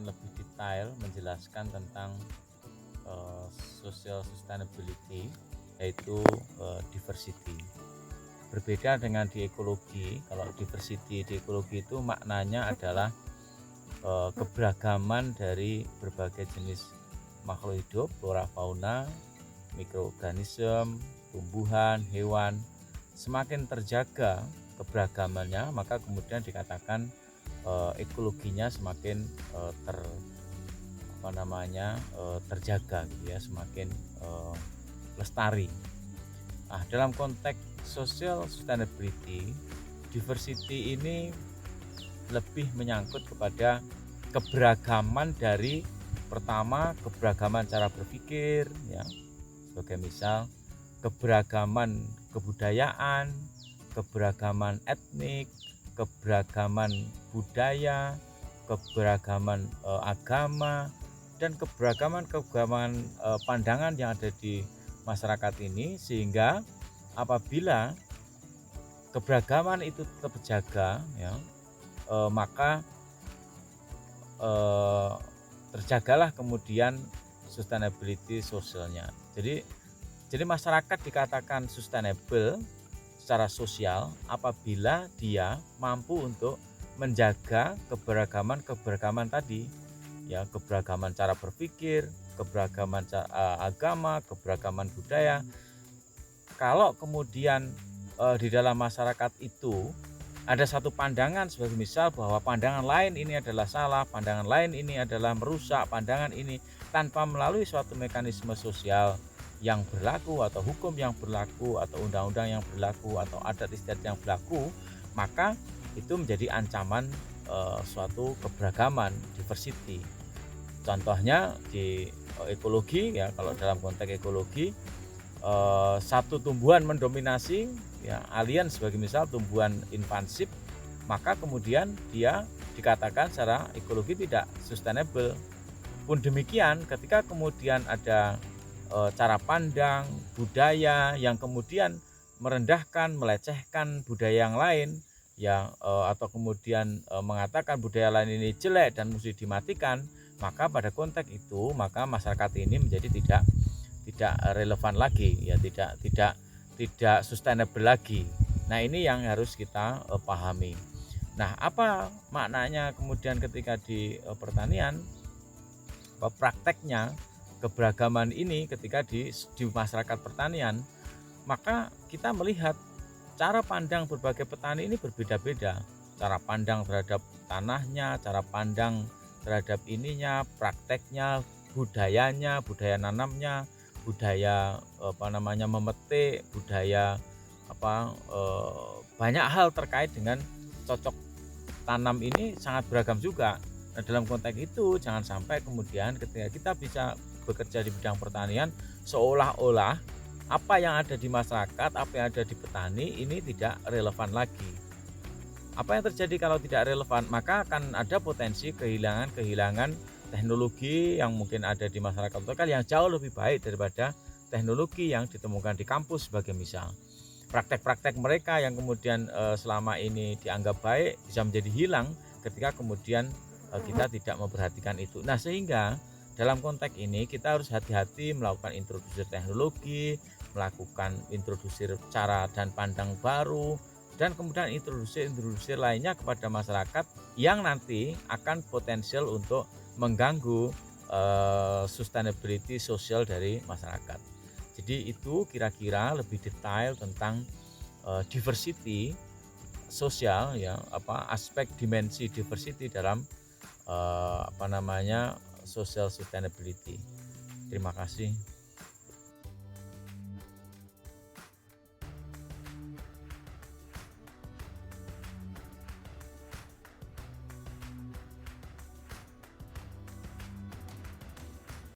akan lebih detail menjelaskan tentang social sustainability, yaitu diversity. Berbeda dengan di ekologi, kalau diversity di ekologi itu maknanya adalah keberagaman dari berbagai jenis makhluk hidup, flora fauna, mikroorganisme, tumbuhan, hewan. Semakin terjaga keberagamannya, maka kemudian dikatakan ekologinya semakin terjaga gitu ya, semakin lestari. Nah, dalam konteks social sustainability, diversity ini lebih menyangkut kepada keberagaman dari pertama keberagaman cara berpikir ya, sebagai misal keberagaman kebudayaan, keberagaman etnik, keberagaman budaya, keberagaman agama, dan keberagaman pandangan yang ada di masyarakat ini, sehingga apabila keberagaman itu tetap terjaga ya, maka terjagalah kemudian sustainability sosialnya. Jadi masyarakat dikatakan sustainable secara sosial apabila dia mampu untuk menjaga keberagaman tadi ya, keberagaman cara berpikir, keberagaman agama, keberagaman budaya. Kalau kemudian di dalam masyarakat itu ada satu pandangan, sebagai misal bahwa pandangan lain ini adalah salah, pandangan lain ini adalah merusak, pandangan ini tanpa melalui suatu mekanisme sosial yang berlaku atau hukum yang berlaku atau undang-undang yang berlaku atau adat istiadat yang berlaku, maka itu menjadi ancaman suatu keberagaman, diversity. Contohnya di ekologi ya, kalau dalam konteks ekologi satu tumbuhan mendominasi ya, alien sebagai misal tumbuhan invasif, maka kemudian dia dikatakan secara ekologi tidak sustainable. Pun demikian ketika kemudian ada cara pandang budaya yang kemudian merendahkan, melecehkan budaya yang lain ya, atau kemudian mengatakan budaya lain ini jelek dan mesti dimatikan, maka pada konteks itu maka masyarakat ini menjadi tidak relevan lagi ya, tidak sustainable lagi. Nah, ini yang harus kita pahami. Nah, apa maknanya kemudian ketika di pertanian, prakteknya keberagaman ini ketika di masyarakat pertanian, maka kita melihat cara pandang berbagai petani ini berbeda-beda. Cara pandang terhadap tanahnya, cara pandang terhadap ininya, prakteknya, budayanya, budaya nanamnya, budaya memetik, budaya banyak hal terkait dengan cocok tanam ini sangat beragam juga. Nah, dalam konteks itu jangan sampai kemudian ketika kita bisa bekerja di bidang pertanian seolah-olah apa yang ada di masyarakat, apa yang ada di petani ini tidak relevan lagi. Apa yang terjadi kalau tidak relevan? Maka akan ada potensi kehilangan teknologi yang mungkin ada di masyarakat lokal yang jauh lebih baik daripada teknologi yang ditemukan di kampus, sebagai misal. Praktek-praktek mereka yang kemudian selama ini dianggap baik bisa menjadi hilang ketika kemudian kita tidak memperhatikan itu. Nah, sehingga dalam konteks ini kita harus hati-hati melakukan introduksi teknologi, melakukan introduksi cara dan pandang baru, dan kemudian introduksi lainnya kepada masyarakat yang nanti akan potensial untuk mengganggu sustainability sosial dari masyarakat. Jadi itu kira-kira lebih detail tentang diversity sosial ya, aspek dimensi diversity dalam social sustainability. Terima kasih.